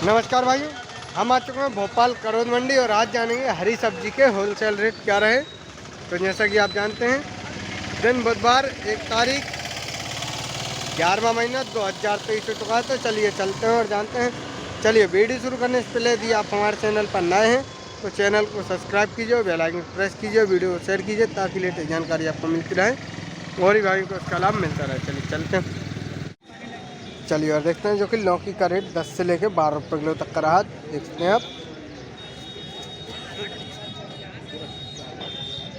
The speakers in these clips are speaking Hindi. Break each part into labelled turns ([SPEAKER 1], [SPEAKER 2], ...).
[SPEAKER 1] नमस्कार भाइयों, हम आ चुके हैं भोपाल करोद मंडी और आज जानेंगे हरी सब्जी के होलसेल रेट क्या रहे। तो जैसा कि आप जानते हैं, दिन बुधवार 1 तारीख 11वां महीना 2023 हो चुका है। तो चलिए चलते हैं और जानते हैं। चलिए वीडियो शुरू करने से पहले यदि आप हमारे चैनल पर नए हैं तो चैनल को सब्सक्राइब कीजिए, बेल आइकन प्रेस कीजिए, वीडियो को शेयर कीजिए ताकि लेटेस्ट जानकारी आपको मिलती रहे और ही भाइयों को इसका लाभ मिलता रहे। चलिए चलते हैं। चलिए और देखते हैं जो कि लौकी का रेट 10 से लेकर 12 रुपये किलो तक का रहा। देखते हैं आप,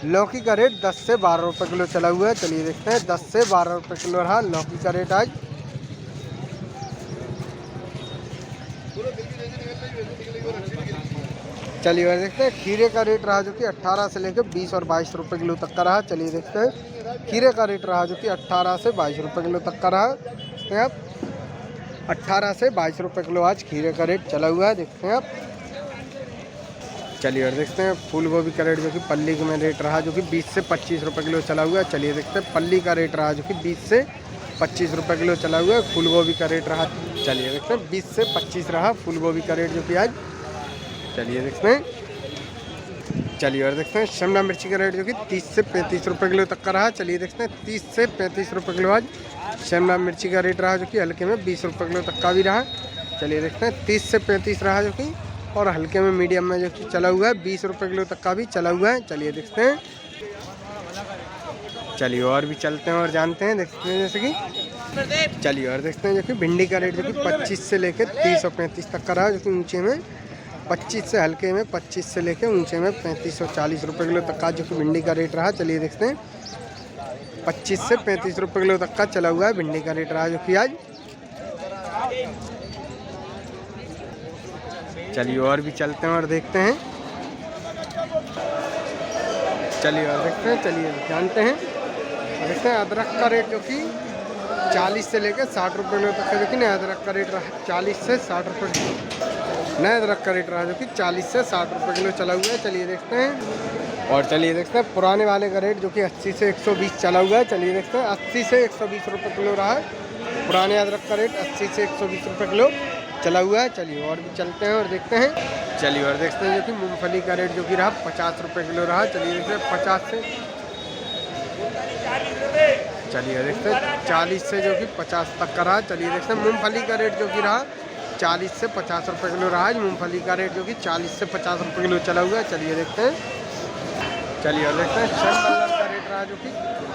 [SPEAKER 1] लौकी का रेट 10 से 12 रुपये किलो चला हुआ है। चलिए देखते हैं 10 से 12 रुपये किलो रहा लौकी का रेट आज। चलिए और देखते हैं खीरे का रेट रहा जो कि 18 से लेकर 20 और 22 रुपये किलो तक का रहा। चलिए देखते हैं खीरे का रेट रहा जो कि 18 से 22 रुपये किलो तक का रहा। देखते हैं आप, 18 से 22 रुपये किलो आज खीरे का रेट चला हुआ है। देखते हैं आप। चलिए और देखते हैं फूल गोभी का रेट जो कि पल्ली में रेट रहा जो कि 20 से 25 रुपये किलो चला हुआ है। चलिए देखते हैं पल्ली का रेट रहा जो कि 20 से 25 रुपये किलो चला हुआ है। फूल गोभी का रेट रहा, चलिए देखते हैं 20 से 25 रहा फूल गोभी का रेट जो कि आज। चलिए देखते हैं। चलिए और देखते हैं शिमला मिर्ची का रेट जो कि 30 से 35 रुपये किलो तक का रहा। चलिए देखते हैं 30 से 35 रुपये किलो आज शिमला मिर्ची का रेट रहा जो कि हल्के में 20 रुपये किलो तक का भी रहा। चलिए देखते हैं 30 से 35 रहा जो कि, और हल्के में मीडियम में जो कि चला हुआ है 20 रुपये किलो तक का भी चला हुआ है। चलिए देखते हैं। चलिए और भी चलते हैं और जानते हैं। देखते हैं जैसे कि, चलिए और देखते हैं जो कि भिंडी का रेट जो कि 25 से लेकर 30 और 35 तक का रहा जो कि ऊँचे में 25 से हल्के में 25 से लेकर ऊंचे में 35 और 40 रुपये किलो तक का जो कि भिंडी का रेट रहा। चलिए देखते हैं 25 से 35 रुपये किलो तक का चला हुआ है भिंडी का रेट रहा जो कि आज। चलिए और भी चलते हैं और देखते हैं। चलिए और देखते हैं, चलिए जानते हैं। देखते हैं अदरक का रेट जो कि 40 से लेकर 60 रुपये किलो तक का जो कि नया अदरक का रेट रहा 40 से 60 रुपये। नया अदरक का रेट रहा जो कि 40 से 60 रुपये किलो चला हुआ है। चलिए देखते हैं। और चलिए देखते हैं पुराने वाले का रेट जो कि 80 से 120 चला हुआ है। चलिए देखते हैं 80 से 120 रुपये किलो रहा है पुराने अदरक का रेट। 80 से 120 रुपये किलो चला हुआ है। चलिए और भी चलते हैं और देखते हैं। चलिए और देखते हैं जो कि मूंगफली का रेट जो कि रहा 50 रुपये किलो रहा। चलिए देखते हैं 50 से, चलिए देखते हैं 40 से जो कि 50 तक का रहा। चलिए देखते हैं मूंगफली का रेट जो कि रहा 40 से 50 रुपये किलो रहा है। मूंगफली का रेट जो कि 40 से 50 रुपये किलो चला हुआ है। चलिए देखते हैं। चलिए और देखते हैं शिमला का रेट रहा जो कि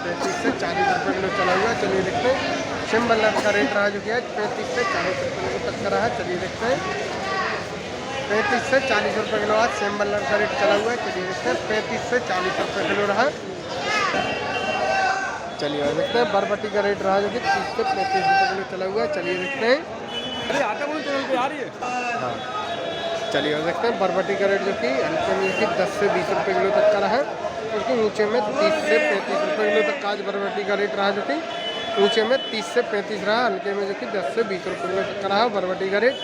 [SPEAKER 1] 35 से 40 रुपये किलो चला हुआ है। चलिए देखते हैं शिमला का रेट रहा जो कि आज 35 से 40 रुपये किलो तक का रहा है। चलिए देखते हैं 35 से 40 रुपये किलो आज शिमला का रेट चला हुआ है। चलिए देखते हैं 35 से 40 रुपये किलो रहा। चलिए और देखते हैं बरबटी का रेट रहा जो कि 30 से 35 रुपये किलो चला हुआ है। चलिए देखते हैं।
[SPEAKER 2] अरे आटा बोल चैनल पे आ रही है।
[SPEAKER 1] हाँ, चलिए और देखते हैं बरबटी का रेट जो कि हल्के में जो कि 10 से 20 रुपये किलो तक का रहा है। क्योंकि ऊँचे में 30 से 35 रुपये किलो तक का आज बरबटी का रेट रहा जो कि ऊँचे में 30 से 35 रहा, हल्के में जो कि 10 से 20 रुपये किलो तक का रहा बरबटी का रेट।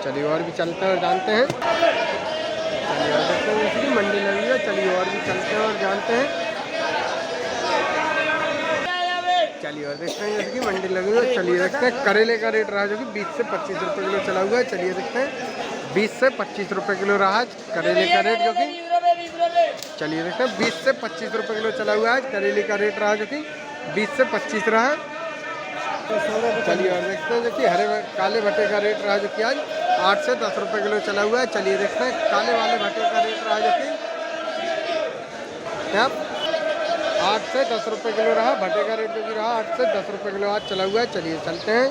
[SPEAKER 1] चलिए और भी चलते हैं और जानते हैं। चलिए और देखते हैं जैसे कि मंडी लगी है। चलिए और भी चलते हैं और जानते हैं। चलिए और देखते हैं जैसे कि मंडी लगी हुई है। चलिए देखते हैं करेले का रेट रहा जो कि 20 से 25 रुपये किलो चला हुआ है। चलिए देखते हैं 20 से 25 रुपये किलो रहा करेले का रेट जो कि, चलिए देखते हैं 20 से 25 रुपये किलो चला हुआ है करेले का रेट रहा जो कि 20 से 25 रहा। चलिए और देखते हैं जो कि काले भट्टे का रेट रहा जो कि आज 8 से 10 रुपये किलो चला हुआ है। चलिए देखते हैं काले वाले भट्टे का रेट रहा जो कि क्या 8 से 10 रुपये किलो रहा। भट्टे का रेट जो कि रहा 8 से 10 रुपये किलो आज चला हुआ है। चलिए चलते हैं।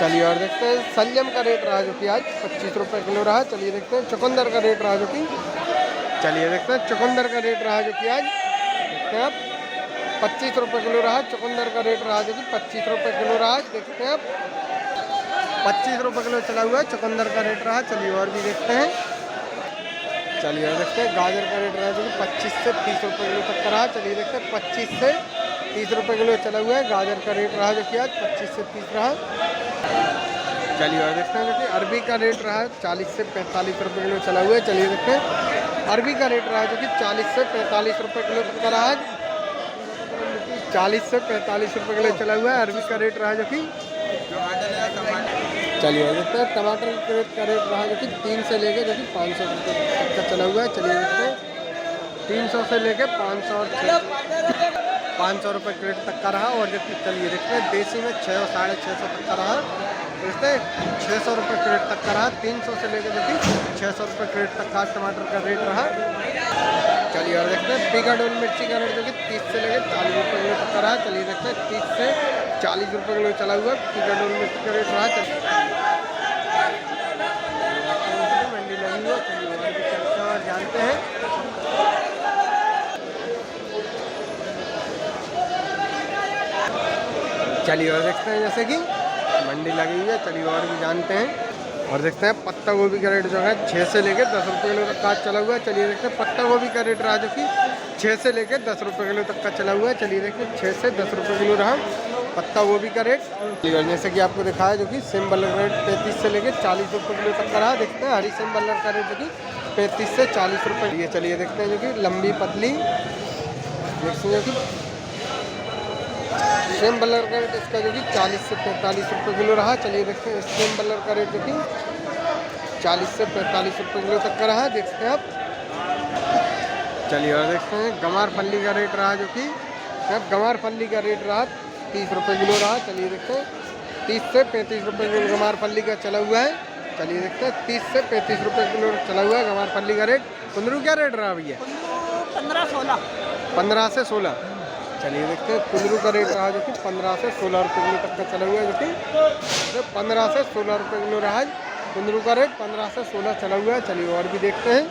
[SPEAKER 1] चलिए और देखते हैं संयम का रेट रहा जो कि आज 25 रुपये किलो रहा। चलिए देखते हैं चुकंदर का रेट रहा जो कि, चलिए देखते हैं चुकंदर का रेट रहा जो कि आज देखते हैं आप 25 रुपये किलो रहा। चुकंदर का रेट रहा जो कि 25 रुपये किलो रहा। देखते हैं आप 25 रुपये किलो चला हुआ है चुकंदर का रेट रहा। चलिए और भी देखते हैं। चलिए और देखते हैं गाजर का रेट रहा जो कि 25 से 30 रुपये किलो तक का रहा। चलिए देखते हैं 25 से 30 रुपये किलो चला हुआ है गाजर का रेट रहा जो कि आज 25 से 30 रहा। चलिए और देखते हैं जो कि अरबी का रेट रहा 40 से 45 रुपये किलो चला हुआ है। चलिए देखते हैं अरबी का रेट रहा जो कि 40 से 45 रुपये किलो तक का रहा। 40 से 45 रुपये किलो चला हुआ है अरबी का रेट रहा जो कि चलिए देखते हैं टमाटर की क्रेट का रेट रहा जो कि 3 से लेके जो कि 500 रुपये तक का चला हुआ है। चलिए देखते हैं 300 से लेके 500 और 500 रुपये क्रेट तक का रहा। और जो कि चलिए देखते हैं देसी में 600 और 650 तक का रहा। देखते हैं 600 रुपये क्रेट तक का रहा। 300 से लेके जो कि 600 रुपये क्रेट तक का टमाटर का रेट रहा। चलिए और देखते हैं पिकाडोल मिर्ची का रेट जो कि 30 से लेके 40 रुपये किलो तक का रहा। चलिए देखते हैं 30 से 40 रुपये किलो चला हुआ पिकाडोल मिर्ची का रेट रहा। मंडी लगी हुई है। चलिए और भी चलते हैं और जानते हैं। चलिए और देखते हैं जैसे कि मंडी लगी हुई है। चलिए और भी जानते हैं और देखते हैं पत्ता गोभी का रेट जो है 6 से लेकर 10 रुपये किलो तक का चला हुआ है। चलिए देखते हैं पत्ता गोभी का रेट रहा जो कि 6 से लेकर 10 रुपये किलो तक का चला हुआ है। चलिए देखते हैं 6 से 10 रुपये किलो रहा पत्ता गोभी का रेट। जैसे कि आपको दिखाया जो कि सिम बल्लर रेट 35 से लेकर 40 रुपये किलो तक का रहा। देखते हैं हरी सिम बल्लर का रेट जो कि 35 से 40 रुपये। ये चलिए देखते हैं जो कि लंबी पतली देखते हैं कि सेम बल्लर का रेट इसका जो कि 40 से 45 रुपये किलो रहा। चलिए देखते हैं सेम बल्लर का रेट जो कि 40 से 45 रुपये किलो तक का रहा। देखते हैं आप। चलिए और देखते हैं गंवार फल्ली का रेट रहा जो कि अब गंवार फल्ली का रेट रहा 30 रुपये किलो रहा। चलिए देखते हैं 30 से 35 रुपये किलो गंवार फल्ली का चला हुआ है। चलिए देखते हैं 30 से 35 रुपये किलो चला हुआ है गंवार फल्ली का रेट। कुंदरू क्या रेट रहा भैया? 15 से 16। चलिए देखते हैं कुंदरू का रेट रहा जो कि 15 से 16 रुपये किलो तक का चला हुआ है जो कि 15 से 16 रुपये किलो रहा। कुंदरू का रेट 15 से 16 चला हुआ है। चलिए और भी देखते हैं।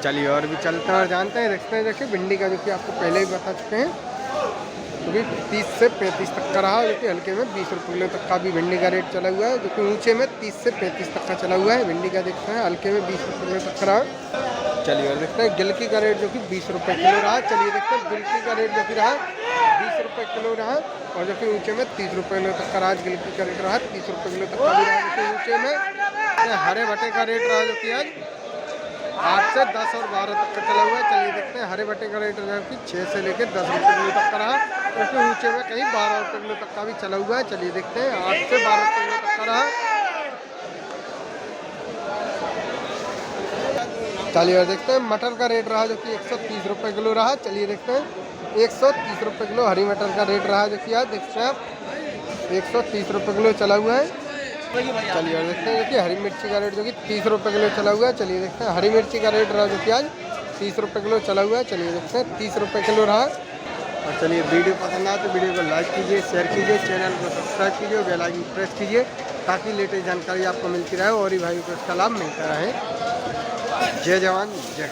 [SPEAKER 1] चलिए और भी चलते हैं और जानते हैं। देखते हैं देखिए भिंडी का जो कि आपको पहले ही बता चुके हैं जो कि 30 से 35 तक का रहा। जो कि हल्के में 20 रुपये किलो तक का भी भिंडी का रेट चला हुआ है। जो कि ऊंचे में 30 से 35 तक का चला हुआ है भिंडी का। देखते हैं हल्के में 20 रुपये किलो तक का रहा। चलिए और देखते हैं गिलकी का रेट जो कि 20 रुपये किलो रहा। चलिए देखते हैं गिलकी का रेट जो कि रहा 20 रुपये किलो रहा। और जो कि ऊंचे में 30 रुपये किलो तक का रहा। गिलकी का रेट रहा 30 रुपये किलो तक का भी रहा। जो कि ऊंचे में हरे भटे का रेट रहा जो कि आज 8 से 10 और 12 तक का चला हुआ है। चलिए देखते हैं हरे भटे का रेट जो कि 6 से लेकर 10 रुपये किलो तक का रहा। उसके ऊंचे में कहीं 12 रुपये किलो तक का भी चला हुआ है। चलिए देखते हैं 8 से 12 रुपये किलो तक का रहा। चलिए और देखते हैं मटर का रेट रहा जो कि 130 रुपये किलो रहा। चलिए देखते हैं 130 रुपये किलो हरी मटर का रेट रहा जो कि आज देखते हैं आप 130 रुपये किलो चला हुआ है। चलिए और देखते हैं कि हरी मिर्ची का रेट जो कि 30 रुपये किलो चला हुआ है। चलिए देखते हैं हरी मिर्ची का रेट रहा जो कि आज 30 रुपये किलो चला हुआ है। चलिए देखते हैं 30 रुपये किलो रहा। और चलिए वीडियो पसंद आए तो वीडियो को लाइक कीजिए, शेयर कीजिए, चैनल को सब्सक्राइब कीजिए, बेल आइकन प्रेस कीजिए ताकि लेटेस्ट जानकारी आपको मिलती रहे और ही भाई को इसका लाभ मिलता रहे। जय जवान जय